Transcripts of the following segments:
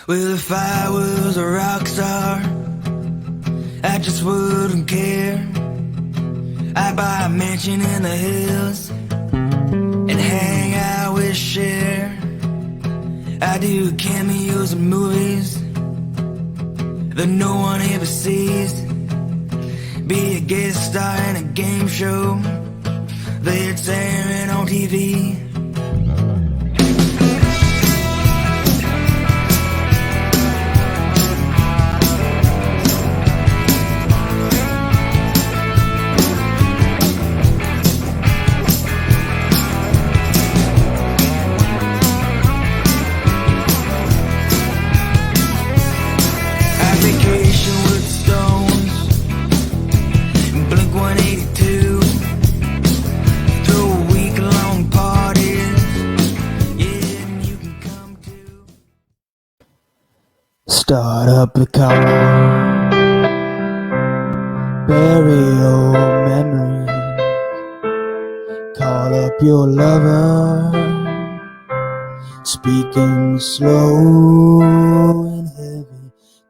Well, if I was a rock star, I just wouldn't care. I'd buy a mansion in the hills and hang out with Cher. I do cameos in movies that no one ever sees. Be a guest star in a game show that's airing on TV. Vacation with Stones, Blink 182, throw a week-long parties, yeah, and you can come too. Start up a car, bury old memories, call up your lover, speaking slow and heavy.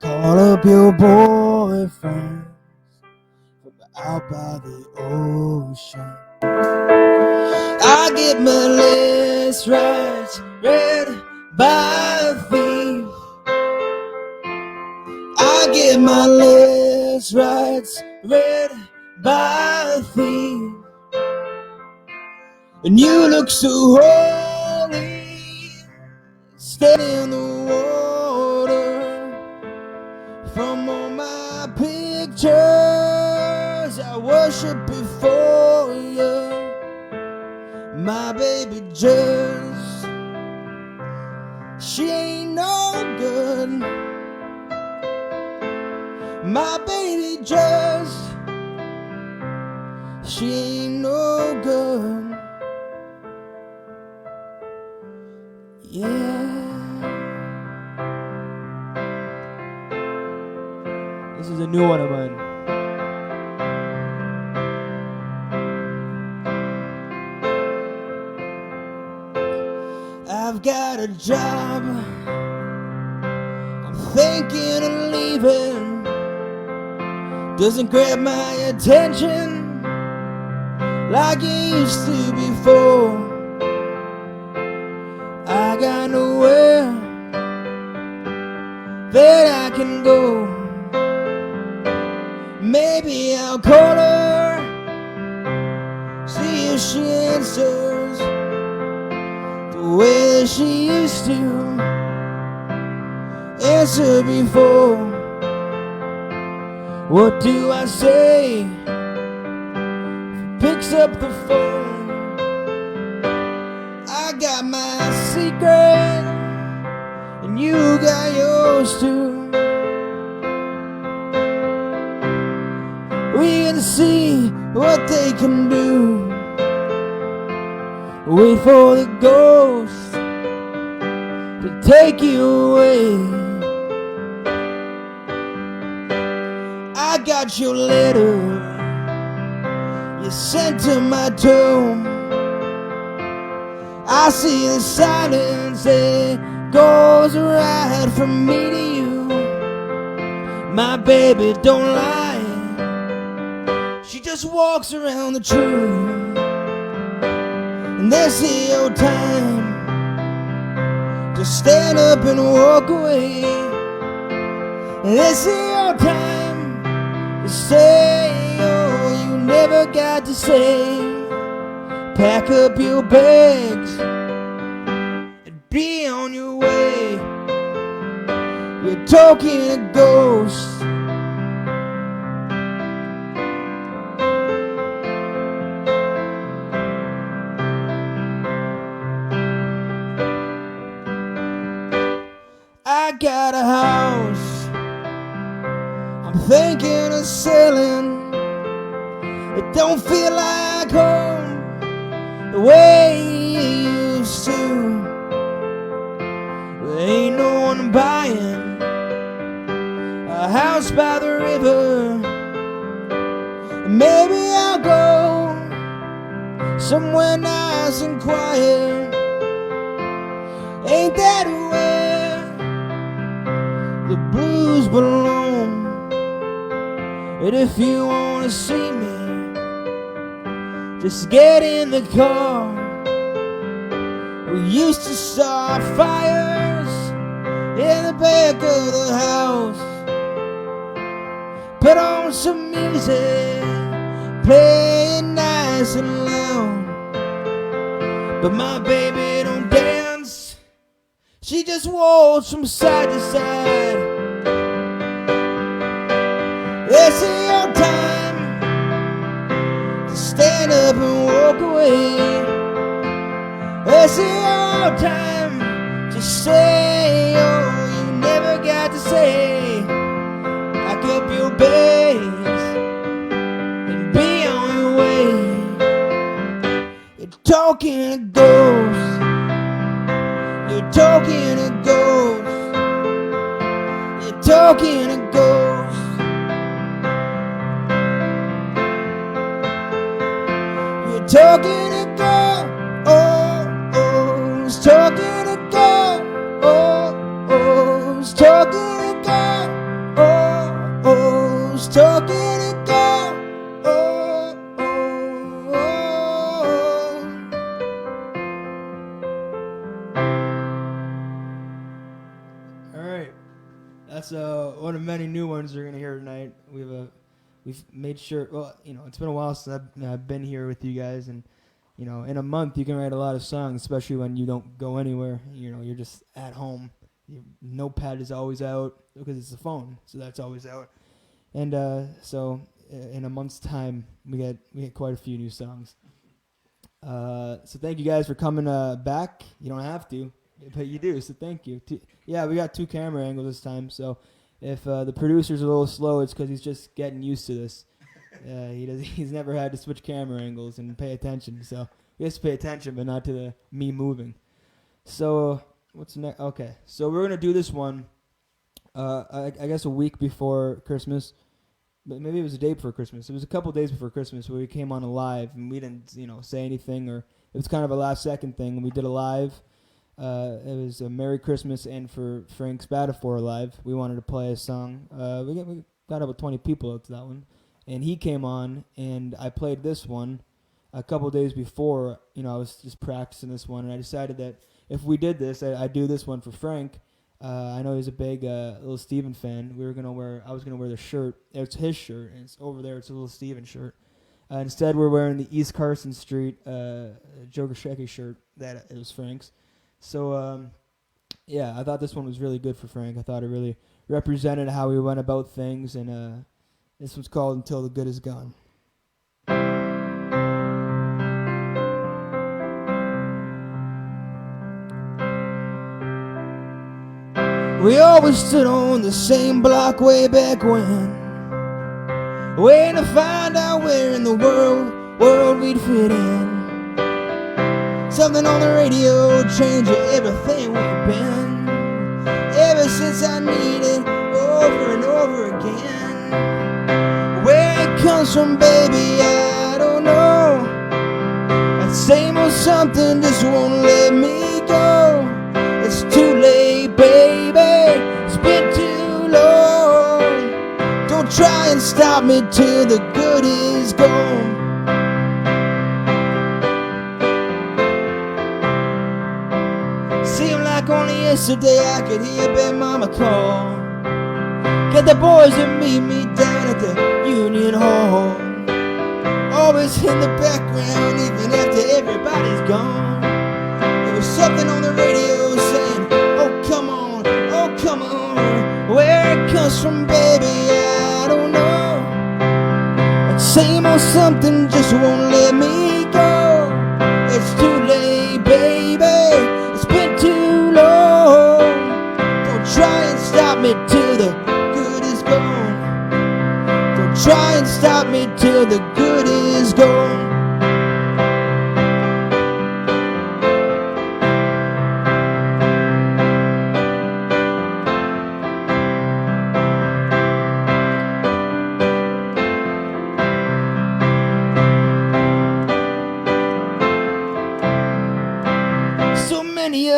Call up your boyfriend from out by the ocean. I get my list rights read by a thief. I get my list rights read by a thief. And you look so holy, standing in the water. From all my pictures, I worship before you. My baby just, she ain't no good. My baby just, she ain't no good. Yeah. This is a new one of mine. I've got a job, I'm thinking of leaving. Doesn't grab my attention like it used to before. I got nowhere that I can go. Maybe I'll call her, see if she answers the way that she used to answer before. What do I say? Picks up the phone. I got my secret, and you got yours too. We can see what they can do. Wait for the ghost to take you away. I got your letter you sent to my tomb. I see the silence that goes right from me to you. My baby don't lie, she just walks around the truth. And this is your time to stand up and walk away. And this is your time to say, oh, you never got to say. Pack up your bags and be on your way. You're talking to ghosts. I got a house I'm thinking of selling. It don't feel like home the way it used to. There ain't no one buying a house by the river. Maybe I'll go somewhere nice and quiet. Ain't that where And if you wanna see me, just get in the car. We used to start fires in the back of the house. Put on some music, play it nice and loud. But my baby don't dance, she just walks from side to side. This is your time to stand up and walk away. This is your time to say all you never got to say. Pack up your bags and be on your way. You're talking to ghosts. You're talking to ghosts. You're talking to ghosts. You're talking to ghosts. Talking to God, it's talking to God, it's talking to God, All right, that's one of many new ones you're gonna hear tonight. We've made sure. Well, it's been a while since I've been here with you guys, and in a month you can write a lot of songs, especially when you don't go anywhere. You're just at home. Your notepad is always out because it's a phone, so that's always out. And so in a month's time, we get quite a few new songs. So thank you guys for coming back. You don't have to, but you do. So thank you. Yeah, we got 2 camera angles this time. So if the producer's a little slow, it's because he's just getting used to this. He's never had to switch camera angles and pay attention. So he has to pay attention, but not to me moving. So what's next? Okay, so we're gonna do this one. I guess a week before Christmas, but maybe it was a day before Christmas. It was a couple days before Christmas where we came on a live, and we didn't say anything, or it was kind of a last second thing. And we did a live. It was a Merry Christmas, and for Frank's Batafor live, we wanted to play a song. We got about 20 people out to that one. And he came on, and I played this one a couple days before. I was just practicing this one, and I decided that if we did this, I'd do this one for Frank. I know he's a big Little Steven fan. I was gonna wear the shirt. It's his shirt, and it's over there. It's a Little Steven shirt. Instead, we're wearing the East Carson Street Joe Grishecki shirt that it was Frank's. So yeah, I thought this one was really good for Frank. I thought it really represented how we went about things, and this one's called Until the Good Is Gone. We always stood on the same block way back when, waiting to find out where in the world we'd fit in. Something on the radio changed everything we've been. Ever since I needed over and over again. Where it comes from, baby, I don't know. That same old something just won't let me go. It's too late, baby, it's been too long. Don't try and stop me till the good is gone. Seemed like only yesterday I could hear Big Mama call. Get the boys to meet me down at the Union Hall. Always in the background even after everybody's gone. There was something on the radio saying, oh come on, where it comes from, baby, I don't know. That same old something just won't let me go. It's too late, baby, it's been too long. Don't try and stop me till the good is gone. Don't try and stop me till the good is gone.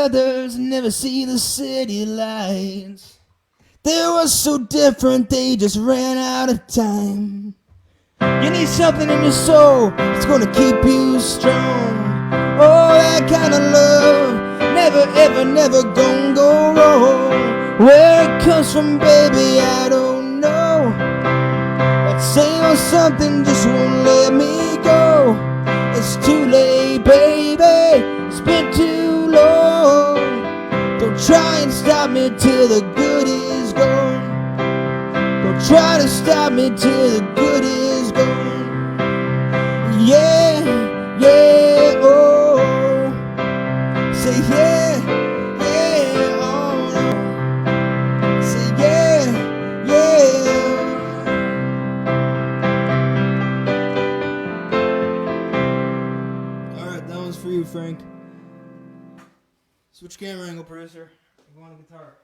Others never see the city lights They were so different, they just ran out of time. You need something in your soul that's gonna keep you strong. Oh, that kind of love, never ever, never gonna go wrong. Where it comes from, baby, I don't know. That same something just won't let me go. It's too late, baby, it's been too long. Don't try and stop me till the good is gone. Don't try to stop me till the good is gone. Yeah, yeah, oh. Say yeah, yeah, oh no. Say yeah, yeah. Alright, that one's for you, Frank. Switch camera angle, producer. You want a guitar?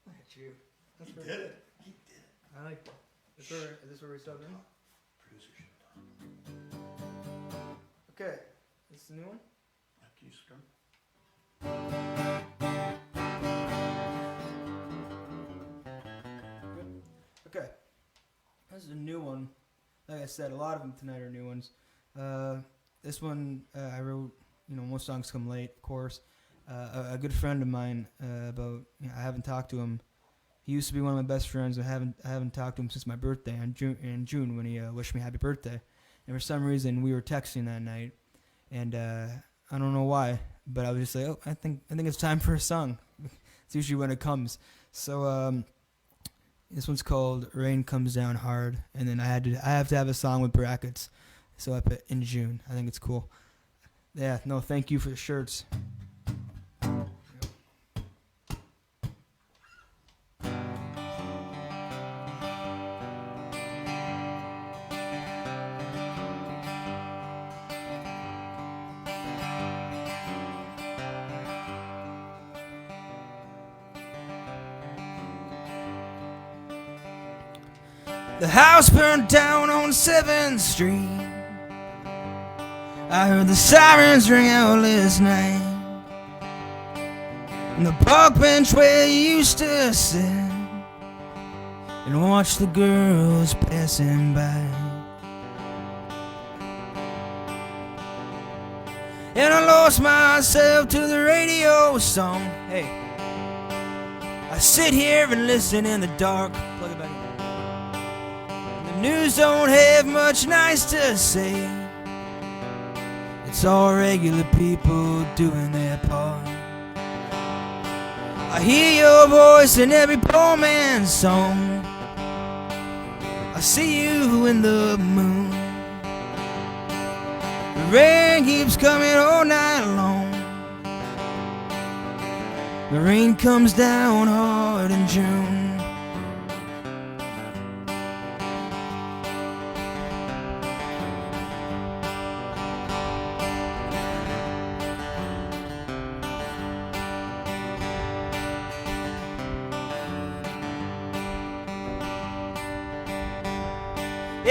Look at you. That's He did it. He did it. I like that. Is this where we stop in? Producer should have Okay. This is the new one? Can you strum? Good. Okay. This is a new one. Like I said, a lot of them tonight are new ones. This one I wrote. You know, most songs come late, of course. A good friend of mine, I haven't talked to him. He used to be one of my best friends. I haven't talked to him since my birthday in June when he wished me happy birthday. And for some reason, we were texting that night, and I don't know why, but I was just like, oh, I think it's time for a song. It's usually when it comes. So this one's called "Rain Comes Down Hard," and then I have to have a song with brackets, so I put in June. I think it's cool. Yeah, no, thank you for the shirts. The house burned down on 7th Street. I heard the sirens ring out last night. On the park bench where you used to sit and watch the girls passing by. And I lost myself to the radio song. Hey, I sit here and listen in the dark. Plug it back in. The news don't have much nice to say. It's all regular people doing their part. I hear your voice in every poor man's song. I see you in the moon. The rain keeps coming all night long. The rain comes down hard in June.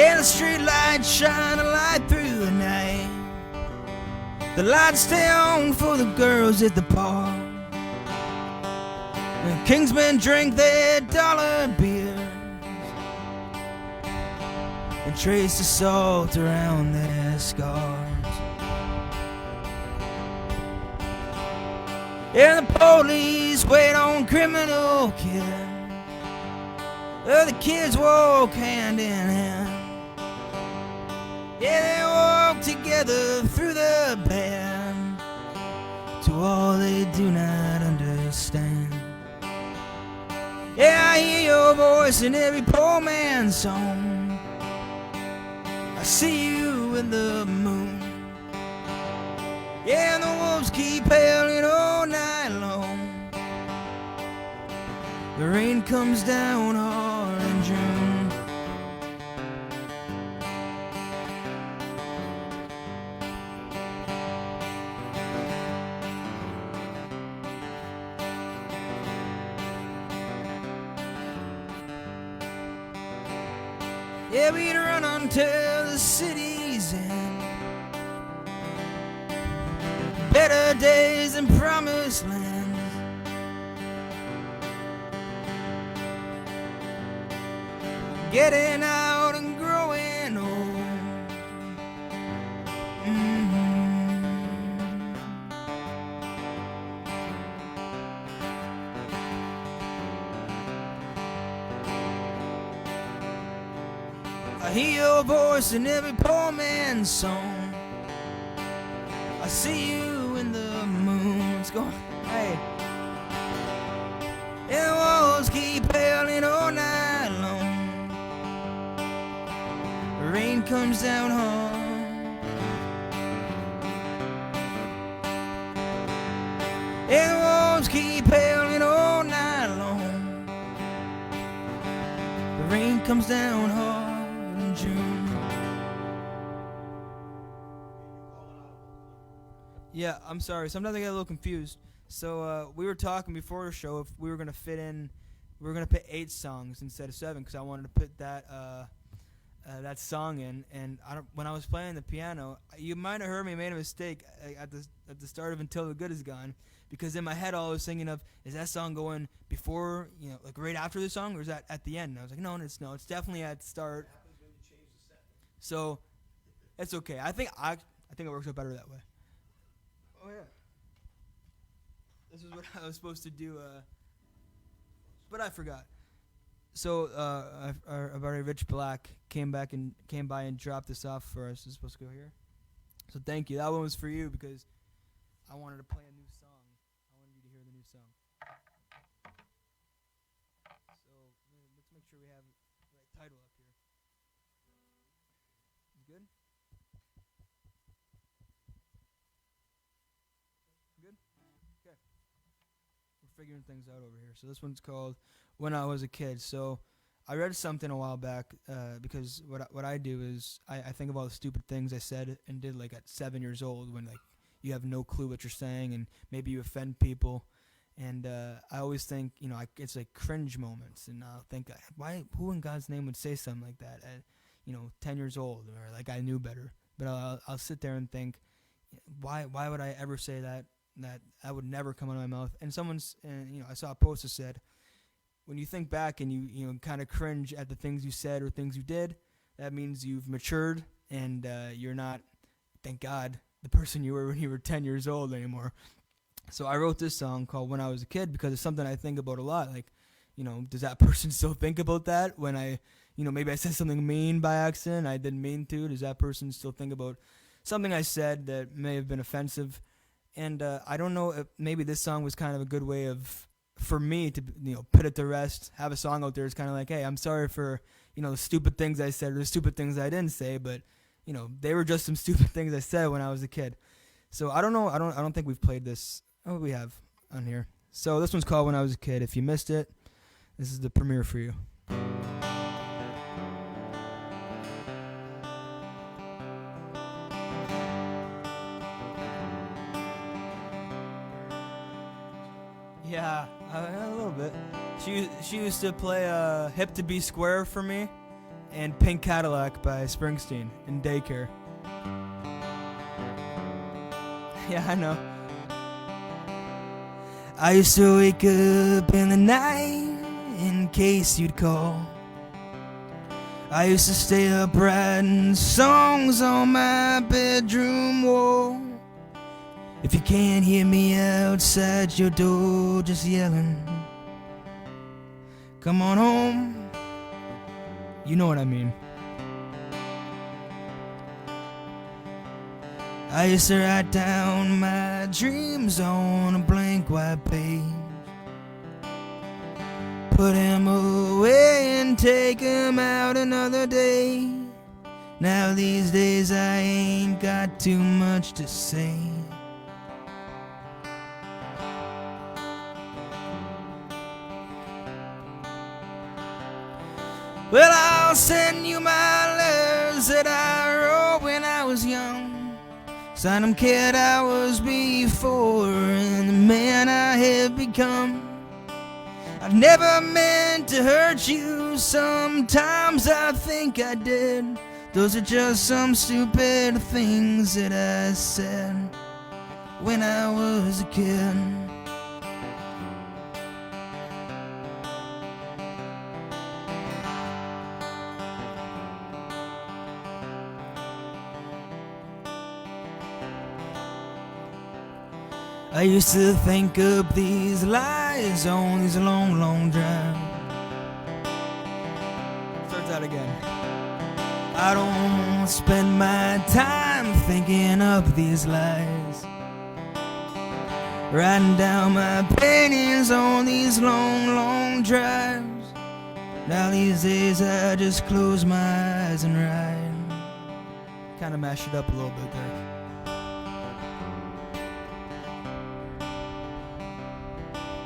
And the street lights shine a light through the night. The lights stay on for the girls at the park. And Kingsmen drink their dollar beers and trace the salt around their scars. And the police wait on criminal kids. The kids walk hand in hand. Yeah, they walk together through the band to all they do not understand. Yeah, I hear your voice in every poor man's song. I see you in the moon. Yeah, and the wolves keep howling all night long. The rain comes down hard in June. Yeah, we'd run until the city's end. Better days and promised lands. getting out and growing old. I hear your voice in every poor man's song. I see you in the moon. Let's go. Hey. And walls keep hailing all night long. The rain comes down hard. And walls keep hailing all night long. The rain comes down hard in June. Yeah, I'm sorry. Sometimes I get a little confused. So we were talking before the show if we were gonna fit in, we were gonna put 8 songs instead of 7 because I wanted to put that that song in. And when I was playing the piano, you might have heard me made a mistake at the start of Until the Good Is Gone, because in my head all I was thinking of, is that song going before, you know, like right after the song, or is that at the end? And I was like, no, it's definitely at the start. So it's okay. I think it works out better that way. Oh yeah. This is what I was supposed to do, but I forgot. So our buddy Rich Black came by and dropped this off for us. It's supposed to go here. So thank you. That one was for you because I wanted to play a new song. I wanted you to hear the new song. So let's make sure we have the right title up here. You good? Good? Okay. We're figuring things out over here. So this one's called When I Was a Kid. So I read something a while back because what I do is I think of all the stupid things I said and did like at 7 years old when like you have no clue what you're saying and maybe you offend people. And I always think, you know, it's like cringe moments. And I'll think, who in God's name would say something like that at, 10 years old, or like I knew better. But I'll sit there and think, why would I ever say that I would never come out of my mouth? And I saw a post that said, when you think back and you kind of cringe at the things you said or things you did, that means you've matured and you're not, thank God, the person you were when you were 10 years old anymore. So I wrote this song called When I Was a Kid because it's something I think about a lot. Like, does that person still think about that when maybe I said something mean by accident, I didn't mean to? Does that person still think about something I said that may have been offensive? And I don't know if maybe this song was kind of a good way for me to put it to rest, have a song out there. It's kind of like, hey, I'm sorry for the stupid things I said or the stupid things I didn't say, but they were just some stupid things I said when I was a kid. So I don't know. I don't think we've played this. Oh, we have on here. So this one's called When I Was a Kid. If you missed it, this is the premiere for you. Yeah, a little bit. She used to play Hip to Be Square for me and Pink Cadillac by Springsteen in daycare. Yeah, I know. I used to wake up in the night in case you'd call. I used to stay up writing songs on my bedroom wall. If you can't hear me outside your door just yelling, come on home, you know what I mean. I used to write down my dreams on a blank white page, put them away and take them out another day. Now these days I ain't got too much to say. Well, I'll send you my letters that I wrote when I was young. Sign them, kid, I was before and the man I have become. I've never meant to hurt you, sometimes I think I did. Those are just some stupid things that I said when I was a kid. I used to think up these lies on these long, long drives. Start that again. I don't spend my time thinking up these lies, writing down my paintings on these long, long drives. Now these days I just close my eyes and write. Kind of mash it up a little bit there.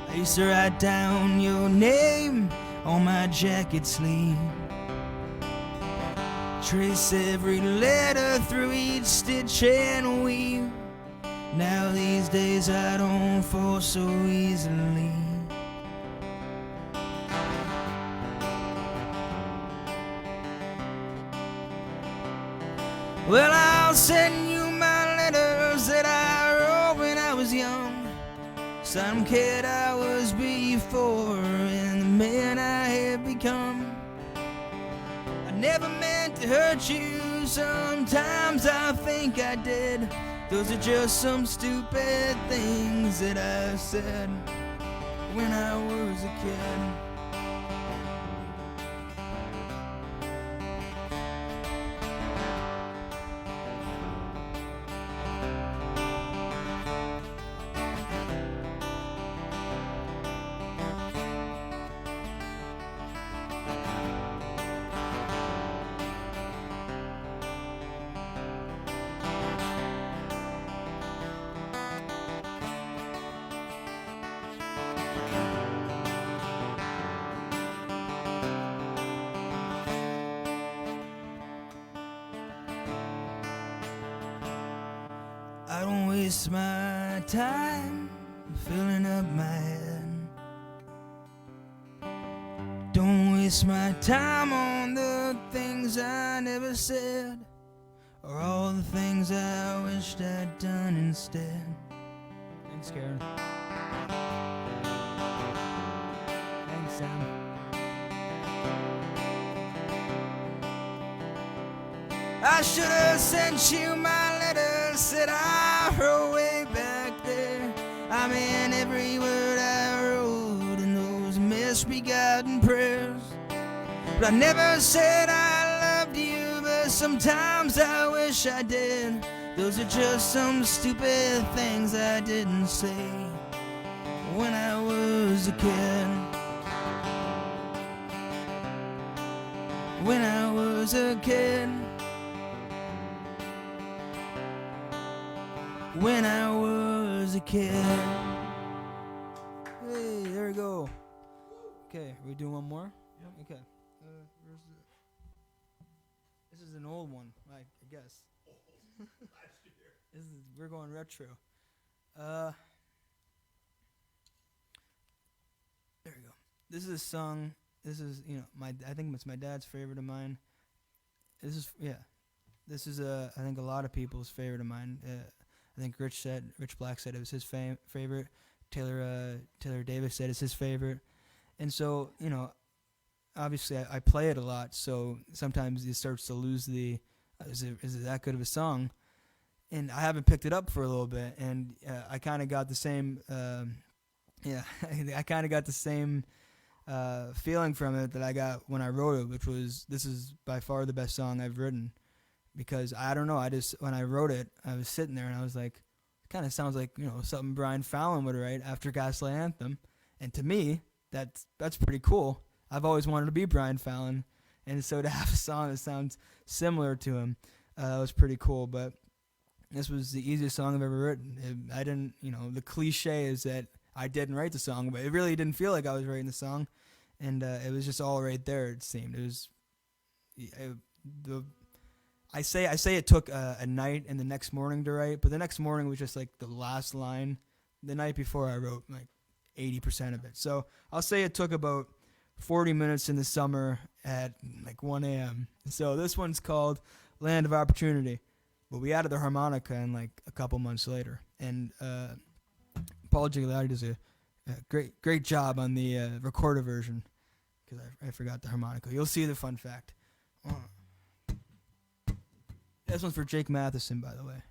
I used to write down your name on my jacket sleeve, trace every letter through each stitch and weave. Now these days I don't fall so easily. Well, I'll send you my letters that I wrote when I was young, some kid I was before and the man I have become. I never meant to hurt you, sometimes I think I did. Those are just some stupid things that I said when I was a kid. I don't waste my time filling up my head. Don't waste my time on the things I never said, or all the things I wished I'd done instead. Thanks, Karen. Thanks, Sam. I should have sent you my letters that I wrote way back there. I mean every word I wrote in those misbegotten prayers. But I never said I loved you, but sometimes I wish I did. Those are just some stupid things I didn't say when I was a kid. When I was a kid. When I was a kid. Hey, there we go. Okay, we do one more? Yep. Okay. Where's this is an old one, I guess. We're going retro. There we go. This is a song. This is, I think it's my dad's favorite of mine. This is I think a lot of people's favorite of mine. I think Rich Black said it was his favorite. Taylor Davis said it's his favorite. And so, obviously I play it a lot, so sometimes it starts to lose the, is it that good of a song? And I haven't picked it up for a little bit, and I kind of got the same, I kind of got the same feeling from it that I got when I wrote it, which was, this is by far the best song I've written. Because I don't know, when I wrote it, I was sitting there and I was like, it kind of sounds like, something Brian Fallon would write after Gaslight Anthem. And to me, that's pretty cool. I've always wanted to be Brian Fallon. And so to have a song that sounds similar to him was pretty cool. But this was the easiest song I've ever written. I didn't, the cliche is that I didn't write the song, but it really didn't feel like I was writing the song. And it was just all right there, it seemed. It was, I say it took a night and the next morning to write, but the next morning was just like the last line. The night before I wrote like 80% of it. So I'll say it took about 40 minutes in the summer at like 1 a.m. So this one's called Land of Opportunity, but we added the harmonica in like a couple months later. And Paul Gigliotti does a great job on the recorded version, because I forgot the harmonica. You'll see the fun fact. This one's for Jake Matheson, by the way.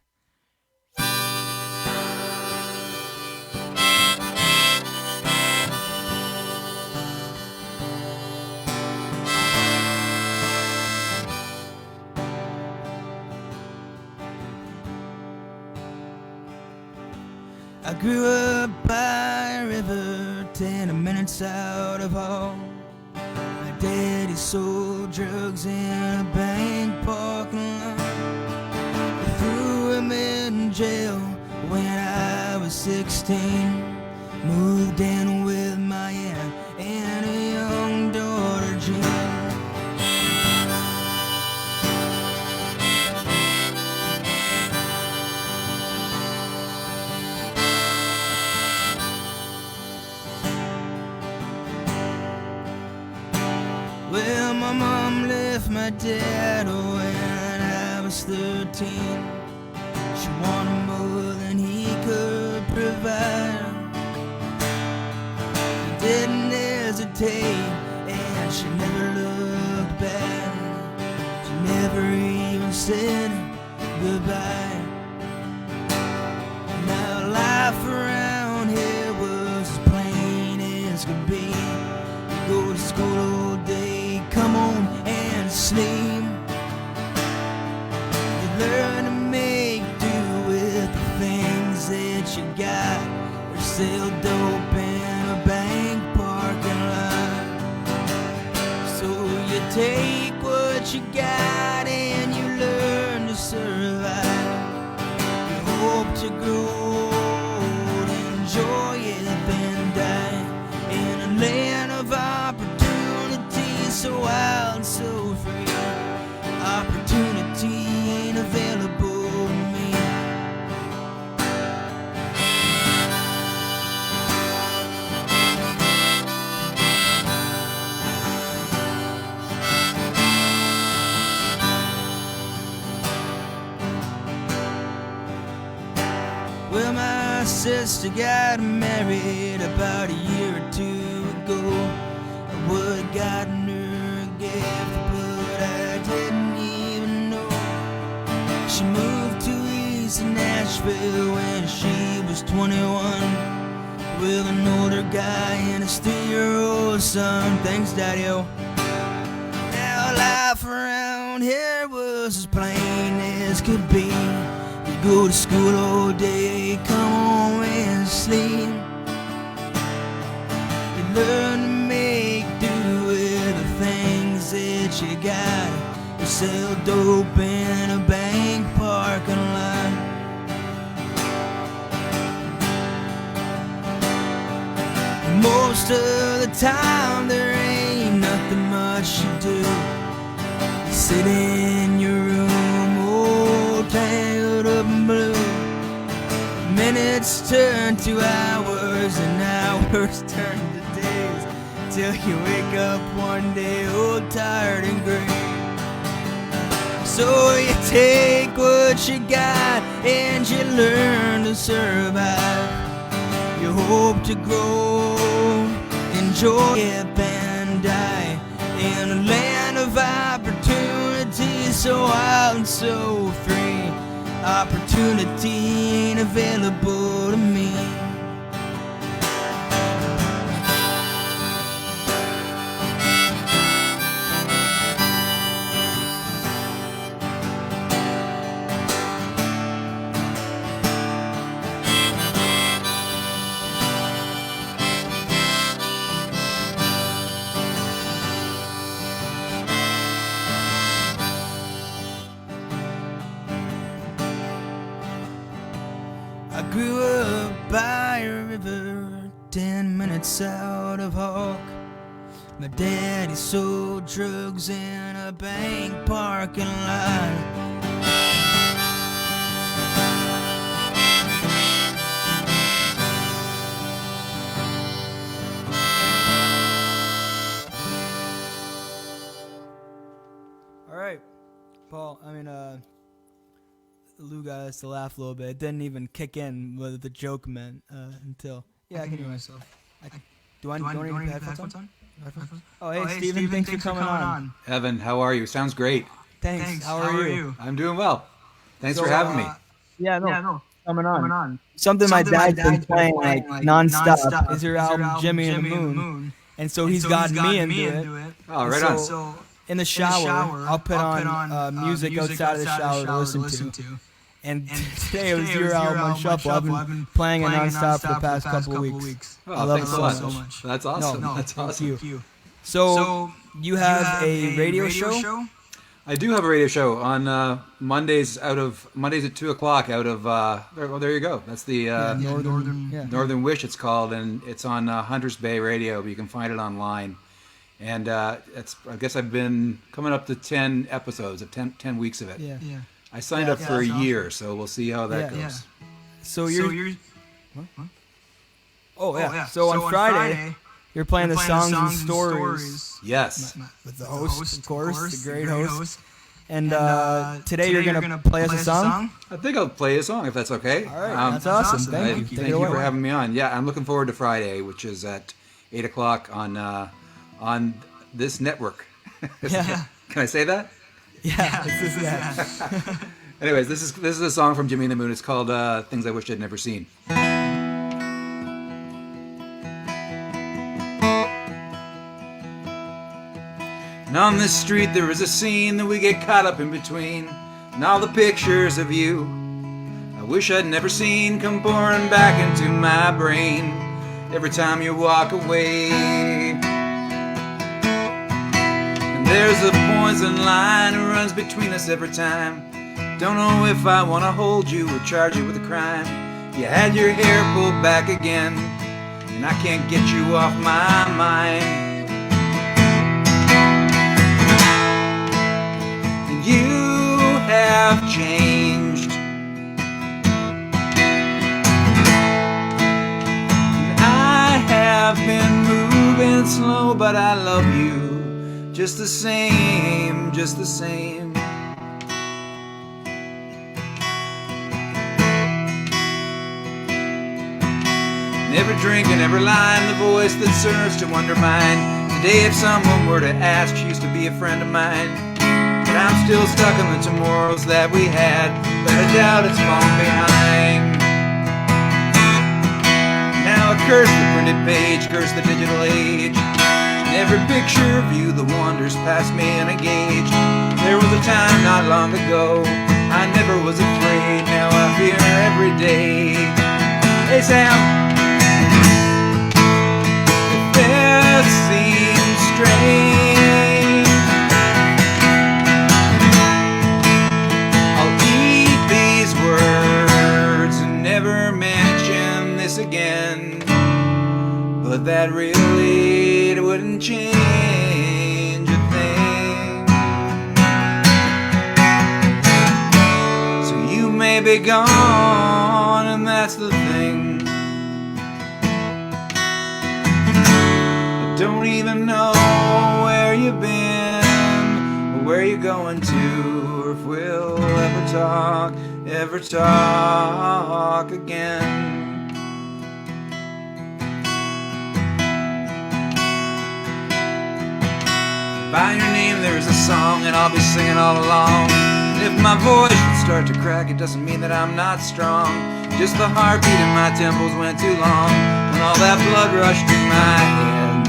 I grew up by a river 10 minutes out of home. My daddy sold drugs in a bank parking lot. They threw him in jail when I was 16. Moved in with my aunt and a young daughter, Jean. Well, my mom left my dad when I was 13. She wanted more than he could provide. He didn't hesitate, and she never looked back. She never even said goodbye. Now life around here was as plain as could be. You go to school all day, come home and sleep. You learn to make do with the things that you got, or sell dope in a bank parking lot. So you take what you got and you learn to survive. You hope to grow, enjoy it, then die in a land of opportunity, so wild, so free. Opportunity ain't available to me. Well, my sister got married about a year or two ago. I would've gotten her a gift, but I didn't even know. She moved to East Nashville when she was 21, with an older guy and his 3-year-old son. Thanks, Daddy-o. Now life around here was as plain as could be. You go to school all day, come home and sleep. You learn to make do with the things that you got. You sell dope in a bank parking lot. Most of the time there ain't nothing much to do. You sit in your room, all tangled up and blue. Minutes turn to hours and hours turn to days, till you wake up one day all tired and gray. So you take what you got and you learn to survive. You hope to grow, enjoy it, and die in a land of opportunity, so wild and so free. Opportunity ain't available to me. I grew up by a river 10 minutes out of Hawk. My daddy sold drugs in a bank parking lot. All right, Paul, Lou got us to laugh a little bit. It didn't even kick in what the joke meant until... Yeah, I can hear myself. Do I need to put headphones on? Oh, hey, Steven, thanks for coming on. Evan, how are you? Sounds great. Thanks. How are you? I'm doing well. Thanks for having me. Coming on. Something my dad's been playing like nonstop is your album Jimmy and the Moon. And so he's got me into it. Oh, right on. So in the shower, I'll put on music outside of the shower to listen to. And today it was your album on Shuffle. I've been playing it nonstop for the past couple of weeks. Oh, I love it thanks so a lot. much. That's awesome. No, That's thank awesome. you. So you have a radio show? I do have a radio show on Mondays at 2:00 out of there you go. That's the Northern Wish it's called, and it's on Hunters Bay Radio, but you can find it online. And I guess I've been coming up to 10 episodes of 10 weeks of it. Yeah. I signed up for a year, so we'll see how that goes. Yeah. So you're what? Oh yeah. So on Friday you're playing the songs and stories. Yes. With the host, of course, the great host. And today you're gonna play us a song? I think I'll play a song if that's okay. All right, that's awesome. Thank you. Thank you for having me on. Yeah, I'm looking forward to Friday, which is at 8:00 on this network. Yeah. Can I say that? Yeah. This is that. Anyways, this is a song from Jimmy and the Moon. It's called "Things I Wish I'd Never Seen." And on this street there is a scene that we get caught up in between, and all the pictures of you I wish I'd never seen come pouring back into my brain every time you walk away. And there's a poison line that runs between us every time. Don't know if I want to hold you or charge you with a crime. You had your hair pulled back again, and I can't get you off my mind. You have changed, and I have been moving slow, but I love you just the same, just the same. Never drink and never line, the voice that serves to undermine. Today if someone were to ask, she used to be a friend of mine. But I'm still stuck in the tomorrows that we had, but I doubt it's fallen behind. Now I curse the printed page, curse the digital age, and every picture of you that wanders past me unengaged. There was a time not long ago I never was afraid, now I fear every day. Hey Sam, if this seems strange, words and never mention this again, but that really wouldn't change a thing. So you may be gone, and that's the thing. I don't even know where you've been, or where you're going to, or if we'll ever talk again. By your name there is a song, and I'll be singing all along. And if my voice should start to crack, it doesn't mean that I'm not strong. Just the heartbeat in my temples went too long, when all that blood rushed in my head.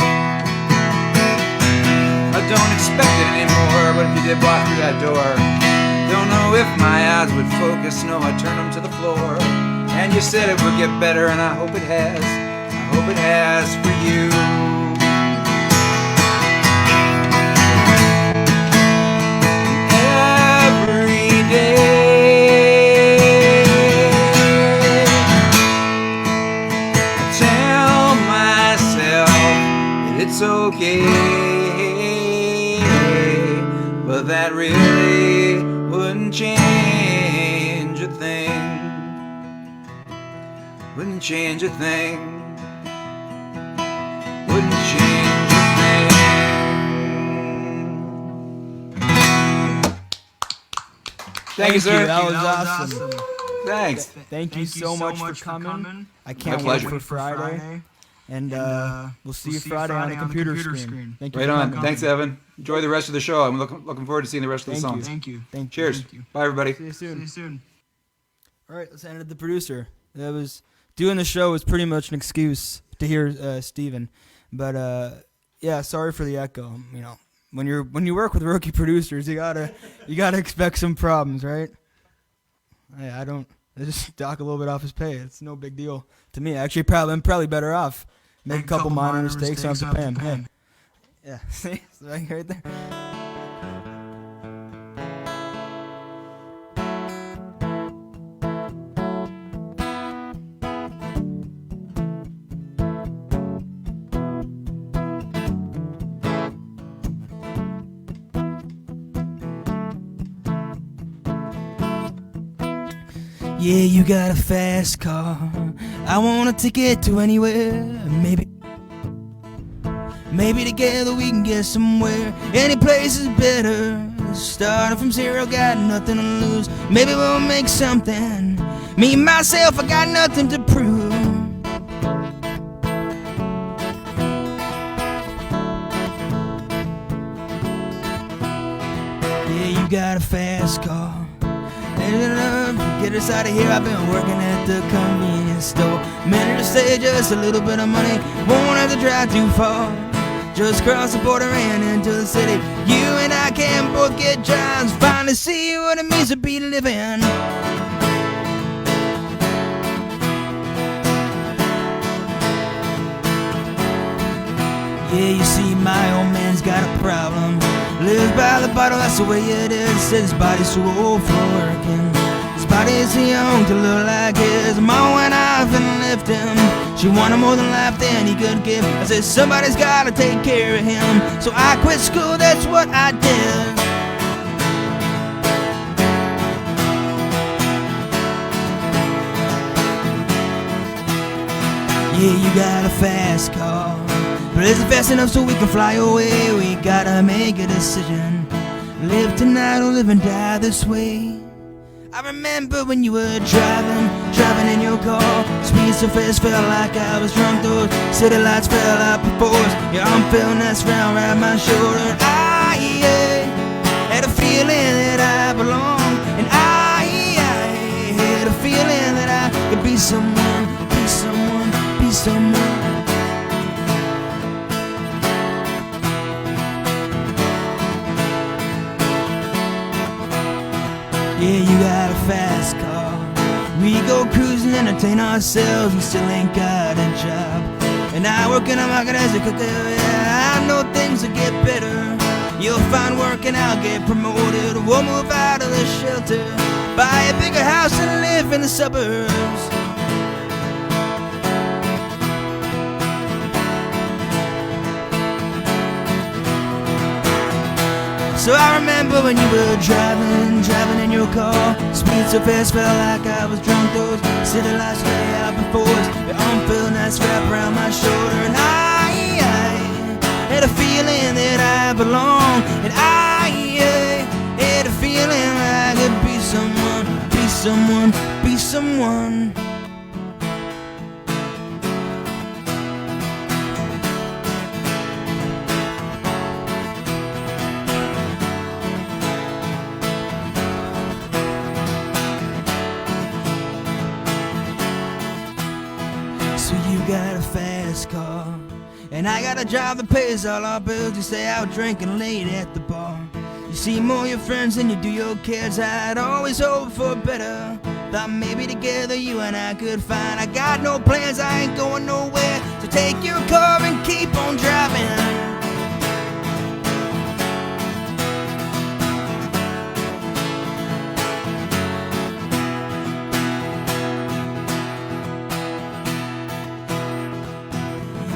I don't expect it anymore, but if you did walk through that door, don't know if my eyes would focus, no, I turn them to the floor. And you said it would get better, and I hope it has. I hope it has for you. Every day I tell myself that it's okay, but that really wouldn't change a thing. Wouldn't change a thing. Wouldn't change a thing. Thank you, sir. That was awesome. Thanks. Thank you so much for coming. I can't wait for Friday. And we'll see you Friday on the computer screen. Thank you. Right for on. coming. Thanks, Evan. Enjoy the rest of the show. I'm looking forward to seeing the rest of the songs. Thank you. Cheers. Bye, everybody. See you soon. All right, let's hand it to the producer. That was doing the show was pretty much an excuse to hear Steven. But yeah, sorry for the echo. You know, when you work with rookie producers, you gotta expect some problems, right? Hey, I don't. I just dock a little bit off his pay. It's no big deal to me. Actually, I'm probably better off. Make a couple minor mistakes, I don't have to pay him. Yeah. Yeah. See? It's right there. Yeah, you got a fast car. I want a ticket to anywhere. Maybe together we can get somewhere. Any place is better. Starting from zero, got nothing to lose. Maybe we'll make something. Me, myself, I got nothing to prove. Yeah, you got a fast car. Get us out of here, I've been working at the convenience store. Minute to stay, just a little bit of money. Won't have to drive too far. Just cross the border and into the city. You and I can both get jobs. Finally see what it means to be living. Yeah, you see, my old man's got a problem. Lives by the bottle, that's the way it is. Says his body's too old for working. His body's too young to look like his. Mom went off and left him. She wanted more than life than he could give. I said, somebody's gotta take care of him. So I quit school, that's what I did. Yeah, you got a fast car. But is it fast enough so we can fly away? We gotta make a decision. Live tonight or live and die this way. I remember when you were driving in your car. Speed so fast, felt like I was drunk. Those city lights fell out before us. Your arm felt nice round around my shoulder. I had a feeling that I belong. And I had a feeling that I could be someone, be someone, be someone. Yeah, you got a fast car. We go cruising, entertain ourselves. We still ain't got a job. And I work in a market as a cooker. Yeah, I know things will get better. You'll find work and I'll get promoted. We'll move out of the shelter, buy a bigger house and live in the suburbs. So I remember when you were driving in your car. Speed so fast, felt like I was drunk. Those city lights lay out before us. Your arm felt nice wrapped around my shoulder. And I had a feeling that I belong. And I had a feeling I could be someone, be someone, be someone. Got a fast car, and I got a job that pays all our bills. You stay out drinking late at the bar. You see more your friends than you do your kids. I'd always hope for better. Thought maybe together you and I could find. I got no plans, I ain't going nowhere. So take your car and keep on driving.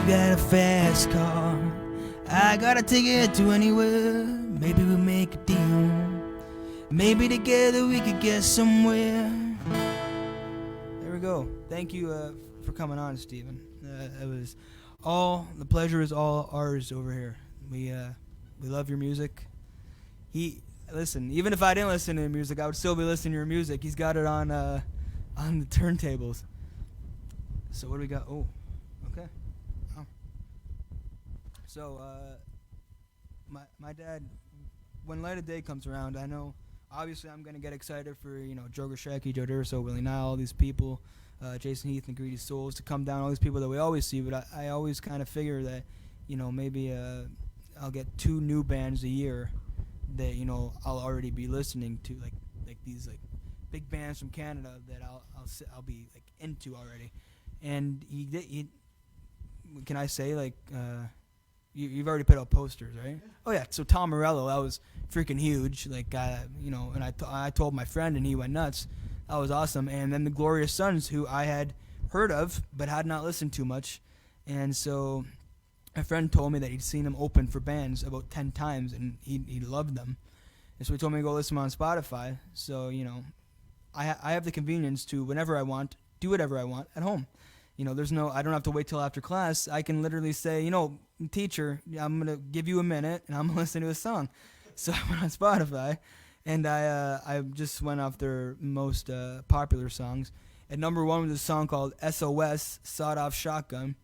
Got a fast car. I got a ticket to anywhere. Maybe we'll make a deal. Maybe together we could get somewhere. There we go. Thank you for coming on, Stephen. It was the pleasure is all ours over here. We love your music. Listen, even if I didn't listen to your music, I would still be listening to your music. He's got it on the turntables. So what do we got? Oh, okay. So, my dad, when Light of Day comes around, I know, obviously I'm going to get excited for, Joe Grishecki, Joe Durso, Willie Nile, all these people, Jason Heath and Greedy Souls to come down, all these people that we always see, but I always kind of figure that, maybe I'll get 2 new bands a year that, I'll already be listening to, like these, big bands from Canada that I'll be like into already. And can I say like you've already put out posters, right? Yeah. Oh yeah. So Tom Morello, that was freaking huge. Like and I told my friend and he went nuts. That was awesome. And then the Glorious Sons, who I had heard of but had not listened to much, and so my friend told me that he'd seen them open for bands about 10 times and he loved them. And so he told me to go listen on Spotify. So, I have the convenience to, whenever I want, do whatever I want at home. I don't have to wait till after class. I can literally say, teacher, I'm going to give you a minute and I'm going to listen to a song. So I went on Spotify and I just went off their most popular songs. And number one was a song called SOS, Sawed Off Shotgun.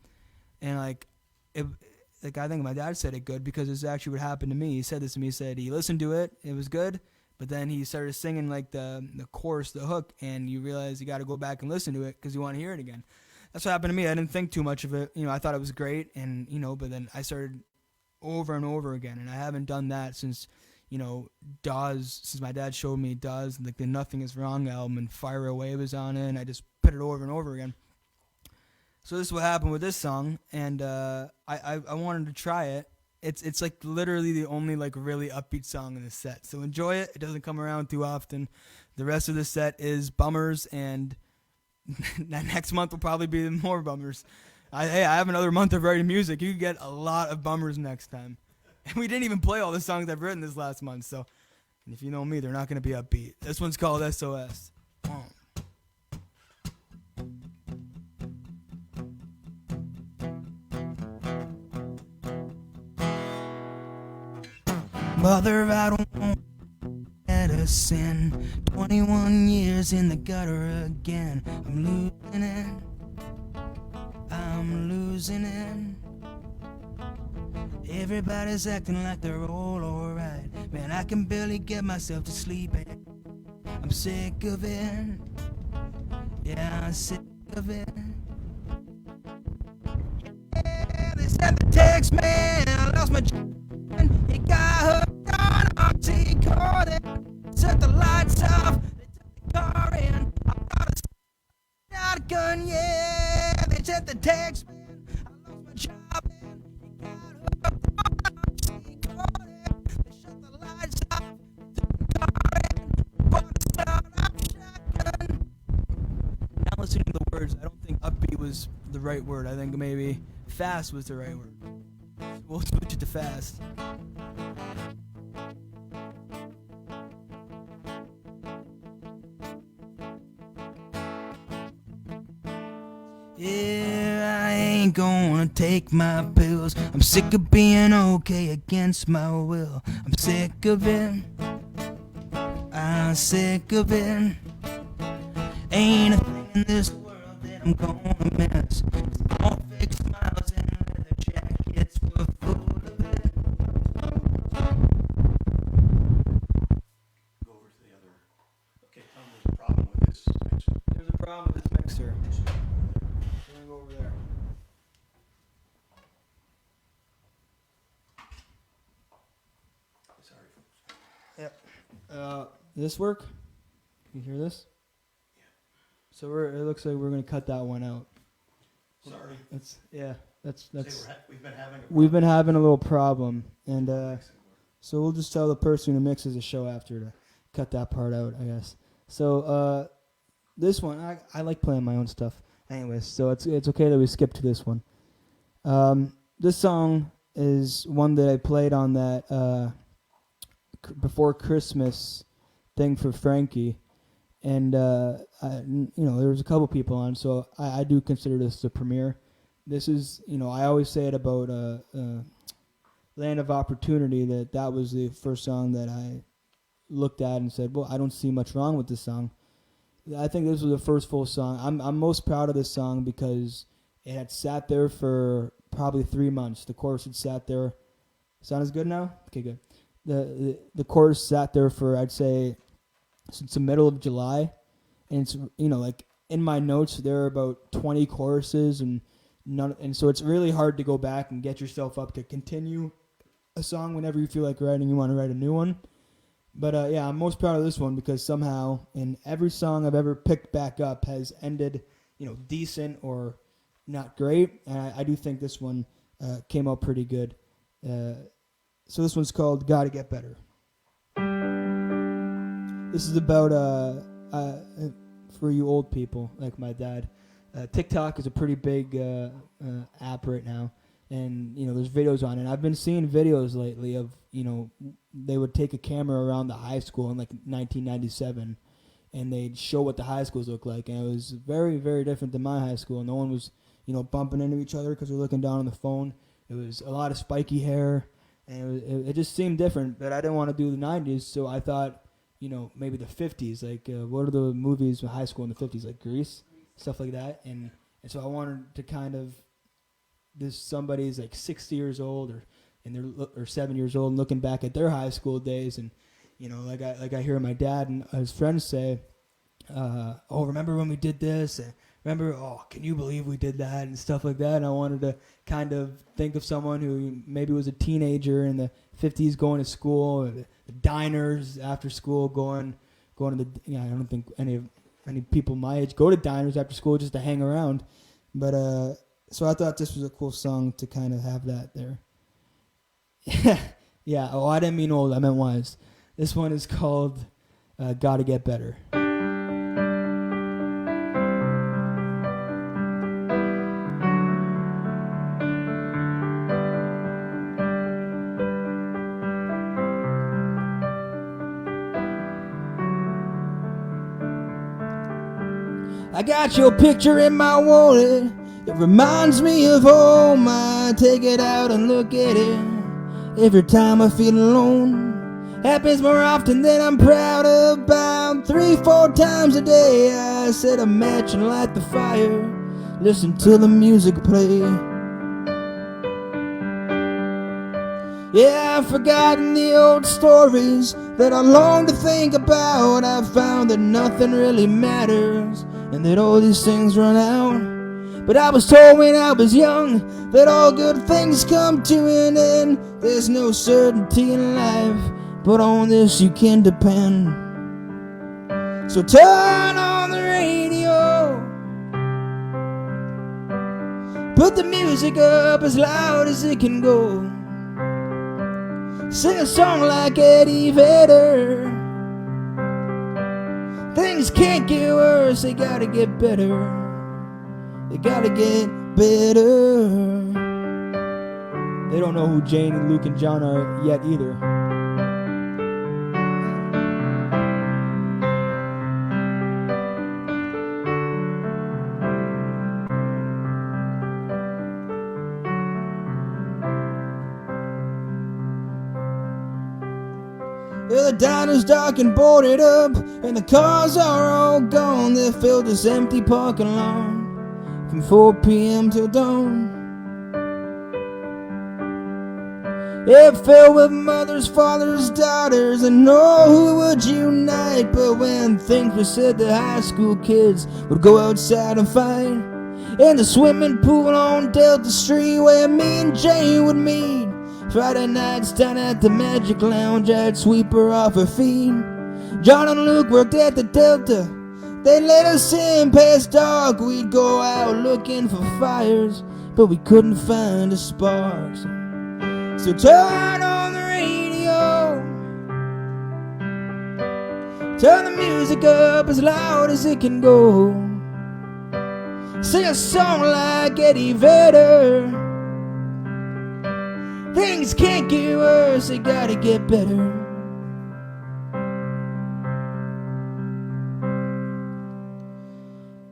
And I think my dad said it good because it's actually what happened to me. He said this to me. He said he listened to it. It was good. But then he started singing like the chorus, the hook, and you realize you got to go back and listen to it because you want to hear it again. That's what happened to me. I didn't think too much of it. I thought it was great, and but then I started over and over again, and I haven't done that since Dawes. Since my dad showed me Dawes, like the Nothing Is Wrong album, and Fire Away was on it, and I just put it over and over again. So this is what happened with this song, and I wanted to try it. It's like literally the only like really upbeat song in the set. So enjoy it. It doesn't come around too often. The rest of the set is bummers, and next month will probably be more bummers. I have another month of writing music. You can get a lot of bummers next time. And we didn't even play all the songs I've written this last month. So, and if you know me, they're not going to be upbeat. This one's called SOS. Mother, I don't want to sin. 21 years in the gutter again. I'm losing it. Everybody's acting like they're all alright. Man, I can barely get myself to sleep. I'm sick of it. Yeah, I'm sick of it. Yeah, they sent the text, man. I lost my job. He got hooked on oxycodone. Set the lights off. They took the car in. I got a shotgun, yeah. They sent the text, man. I lost my job, man. He got hooked on oxycodone. They shut the lights off. Took the car in. Bought a start-off shotgun. Now listening to the words, I don't think upbeat was the right word. I think maybe fast was the right word. We'll switch it to fast. Yeah, I ain't gonna take my pills. I'm sick of being okay against my will. I'm sick of it. I'm sick of it. Ain't a thing in this world that I'm gonna miss. It's all fake smiles and leather jackets were full of it. Go over to the other. Okay, tell me the problem with this mixer. There's a problem with this mixer. We're gonna go over there. Sorry, folks. Yep. This work? You hear this? Yeah. So it looks like we're gonna cut that one out. Sorry. That's. We've been having a little problem, and so we'll just tell the person who mixes the show after to cut that part out, I guess. So this one, I like playing my own stuff. Anyways, so it's okay that we skip to this one. This song is one that I played on that before Christmas thing for Franky, and there was a couple people on, so I do consider this the premiere. This is, I always say it about Land of Opportunity, that was the first song that I looked at and said, well, I don't see much wrong with this song. I think this was the first full song. I'm most proud of this song because it had sat there for probably 3 months. The chorus had sat there. Sound is good now? Okay, good. The chorus sat there for, I'd say, since the middle of July. And it's, like in my notes, there are about 20 choruses and so it's really hard to go back and get yourself up to continue a song whenever you feel like writing. You want to write a new one. But yeah, I'm most proud of this one because somehow in every song I've ever picked back up has ended, decent or not great. And I do think this one came out pretty good. So this one's called Gotta Get Better. This is about, for you old people like my dad, TikTok is a pretty big app right now. And, there's videos on it. I've been seeing videos lately of, they would take a camera around the high school in like 1997 and they'd show what the high schools look like. And it was very, very different than my high school. No one was, bumping into each other because they're looking down on the phone. It was a lot of spiky hair. And it just seemed different. But I didn't want to do the 90s, so I thought, maybe the 50s. Like, what are the movies with high school in the 50s? Like Grease, stuff like that. And so I wanted to kind of, this somebody's like 60 years old or 7 years old and looking back at their high school days, and like I hear my dad and his friends say, oh, remember when we did this, and remember, oh, can you believe we did that, and stuff like that. And I wanted to kind of think of someone who maybe was a teenager in the 50s going to school, the diners after school, going to the, I don't think any people my age go to diners after school just to hang around, but so I thought this was a cool song to kind of have that there. Yeah. Oh, I didn't mean old. I meant wise. This one is called Gotta Get Better. I got your picture in my wallet. It reminds me of home. I take it out and look at it every time I feel alone. Happens more often than I'm proud of. About 3-4 times a day I set a match and light the fire, listen to the music play. Yeah, I've forgotten the old stories that I long to think about. I've found that nothing really matters and that all these things run out. But I was told when I was young that all good things come to an end. There's no certainty in life, but on this you can depend. So turn on the radio, put the music up as loud as it can go. Sing a song like Eddie Vedder. Things can't get worse, they gotta get better. They gotta get better. They don't know who Jane, Luke, and John are yet either. Yeah, the diner's dark and boarded up, and the cars are all gone. They filled this empty parking lot from 4 p.m. till dawn. It filled with mothers, fathers, daughters, and all who would unite. But when things were said, the high school kids would go outside and fight in the swimming pool on Delta Street where me and Jane would meet. Friday nights down at the Magic Lounge, I'd sweep her off her feet. John and Luke worked at the Delta. They let us in past dark. We'd go out looking for fires, but we couldn't find a spark. So turn on the radio, turn the music up as loud as it can go. Sing a song like Eddie Vedder. Things can't get worse, they gotta get better.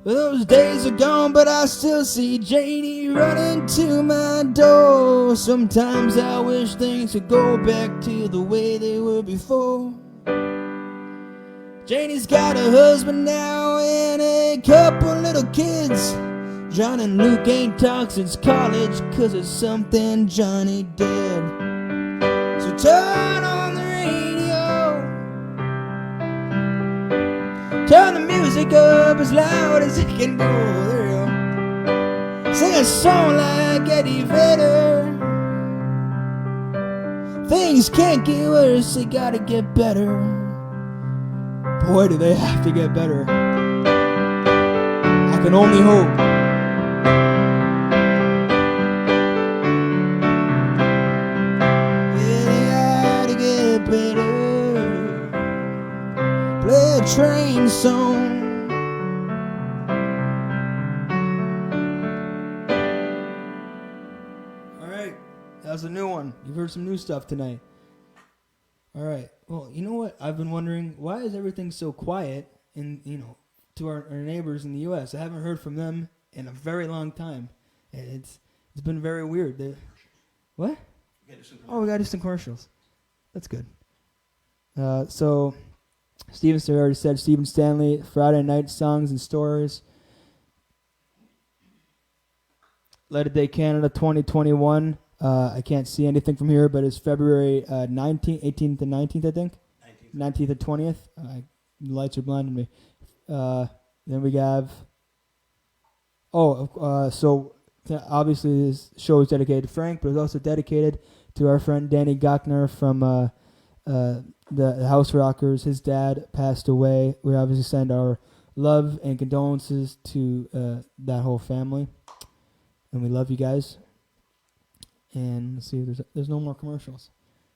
Well, those days are gone, but I still see Janie running to my door. Sometimes I wish things could go back to the way they were before. Janie's got a husband now and a couple little kids. John and Luke ain't talked since college, 'cause of something Johnny did. So turn on the radio, turn the music up as loud as it can go. There you go. Sing a song like Eddie Vedder. Things can't get worse, they gotta get better. Boy, do they have to get better. I can only hope. Yeah, they gotta get better. Play a train song. That was a new one. You've heard some new stuff tonight. All right. Well, you know what? I've been wondering, why is everything so quiet to our neighbors in the U.S.? I haven't heard from them in a very long time. It's been very weird. What? We got to do some commercials. That's good. So, Steven already said Stephen Stanley, Friday Night Songs and Stories. Let It Day Canada 2021. I can't see anything from here, but it's February 18th and 19th, I think. 19th and 20th. The lights are blinding me. Then we have... so obviously this show is dedicated to Frank, but it's also dedicated to our friend Danny Gochner from the House Rockers. His dad passed away. We obviously send our love and condolences to that whole family. And we love you guys. And let's see, there's no more commercials.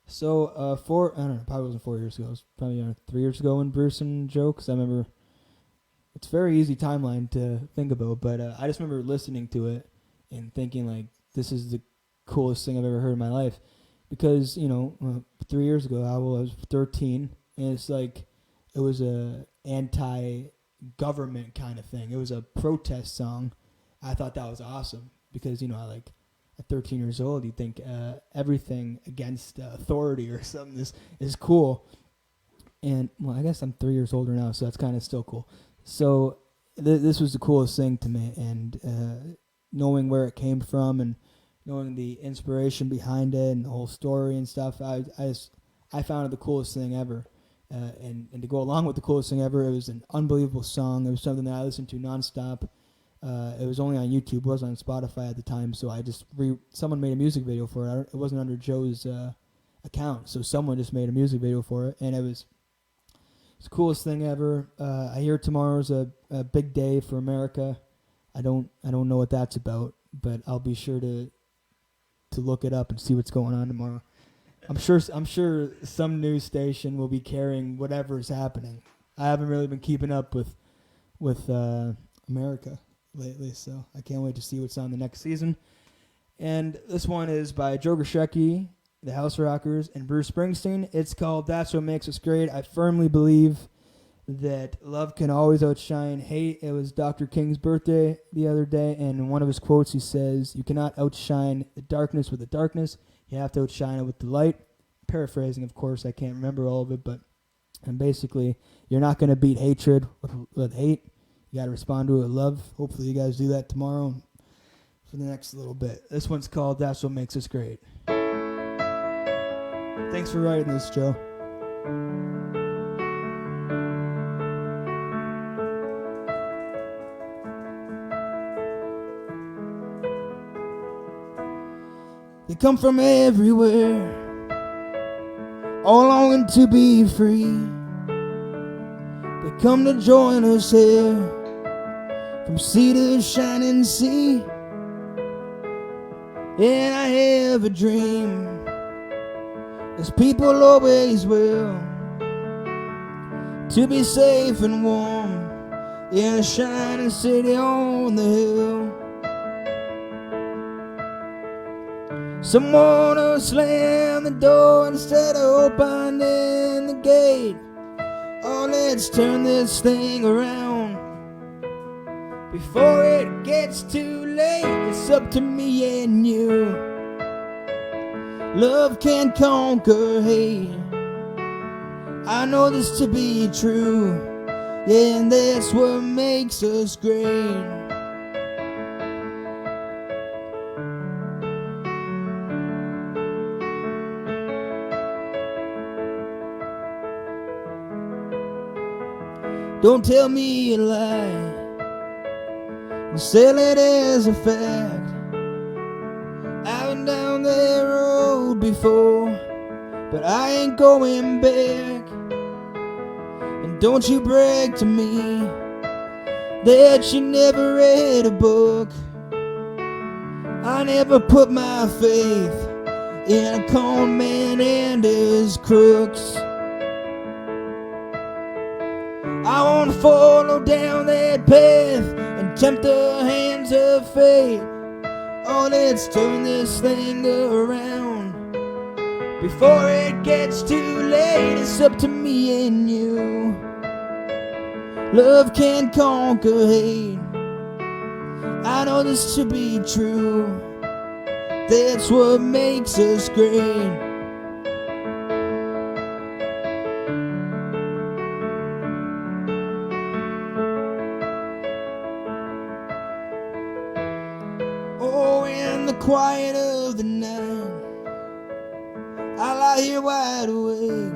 So, I don't know, probably wasn't 4 years ago. It was probably 3 years ago when Bruce and Joe, because I remember, it's a very easy timeline to think about, but I just remember listening to it and thinking, like, this is the coolest thing I've ever heard in my life. Because, 3 years ago, I was 13, and it's like, it was a anti-government kind of thing. It was a protest song. I thought that was awesome, because, at 13 years old, you think everything against authority or something is cool. And, well, I guess I'm 3 years older now, so that's kind of still cool. So this was the coolest thing to me, and knowing where it came from and knowing the inspiration behind it and the whole story and stuff, I found it the coolest thing ever. And to go along with the coolest thing ever, it was an unbelievable song. It was something that I listened to nonstop. It was only on YouTube. It wasn't on Spotify at the time, so I just someone made a music video for it. It wasn't under Joe's account, so someone just made a music video for it, and it's the coolest thing ever. I hear tomorrow's a big day for America. I don't know what that's about, but I'll be sure to look it up and see what's going on tomorrow. I'm sure some news station will be carrying whatever is happening. I haven't really been keeping up with America lately, so I can't wait to see what's on the next season. And this one is by Joe Grishecki, the House Rockers, and Bruce Springsteen. It's called That's What Makes Us Great. I firmly believe that love can always outshine hate. It was Dr. King's birthday the other day, and in one of his quotes he says, "You cannot outshine the darkness with the darkness. You have to outshine it with the light." Paraphrasing, of course, I can't remember all of it, and basically, you're not going to beat hatred with hate. You got to respond to it with love. Hopefully you guys do that tomorrow and for the next little bit. This one's called That's What Makes Us Great. Thanks for writing this, Joe. They come from everywhere, all longing to be free. They come to join us here, from sea to shining sea. And I have a dream, as people always will, to be safe and warm in a shining city on the hill. Someone will slam the door instead of opening the gate. Oh, let's turn this thing around before it gets too late. It's up to me and you. Love can conquer hate. I know this to be true. Yeah, and that's what makes us great. Don't tell me a lie and sell it as a fact. I've been down that road before. but I ain't going back. And don't you brag to me that you never read a book. I never put my faith in a con man and his crooks. I won't follow down that path and tempt the hands of fate. Oh, let's turn this thing around before it gets too late. It's up to me and you. Love can conquer hate. I know this to be true. That's what makes us great. Oh, in the quiet of the night, I lie here wide awake,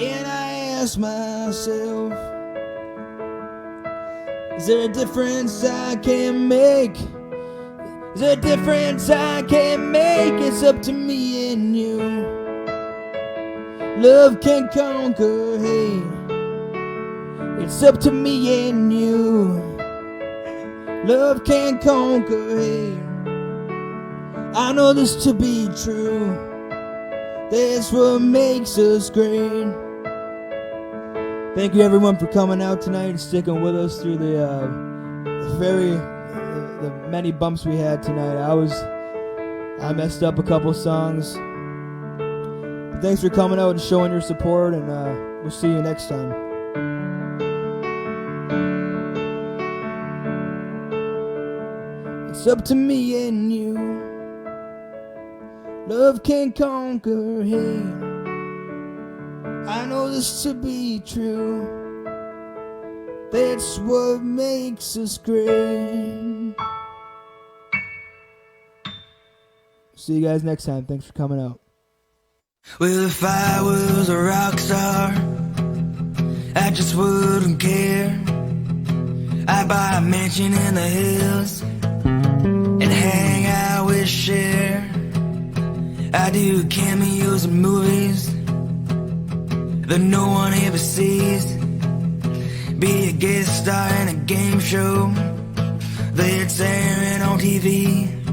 and I ask myself, is there a difference I can make? Is there a difference I can make? It's up to me and you. Love can conquer hate. It's up to me and you. Love can conquer hate. I know this to be true. That's what makes us great. Thank you everyone for coming out tonight and sticking with us through the many bumps we had tonight. I messed up a couple songs. But thanks for coming out and showing your support, and we'll see you next time. It's up to me and you. Love can conquer hate. I know this to be true. That's what makes us great. See you guys next time. Thanks for coming out. Well, if I was a rock star, I just wouldn't care. I'd buy a mansion in the hills and hang out with Cher. I do cameos in movies that no one ever sees. Be a guest star in a game show that's airing on TV.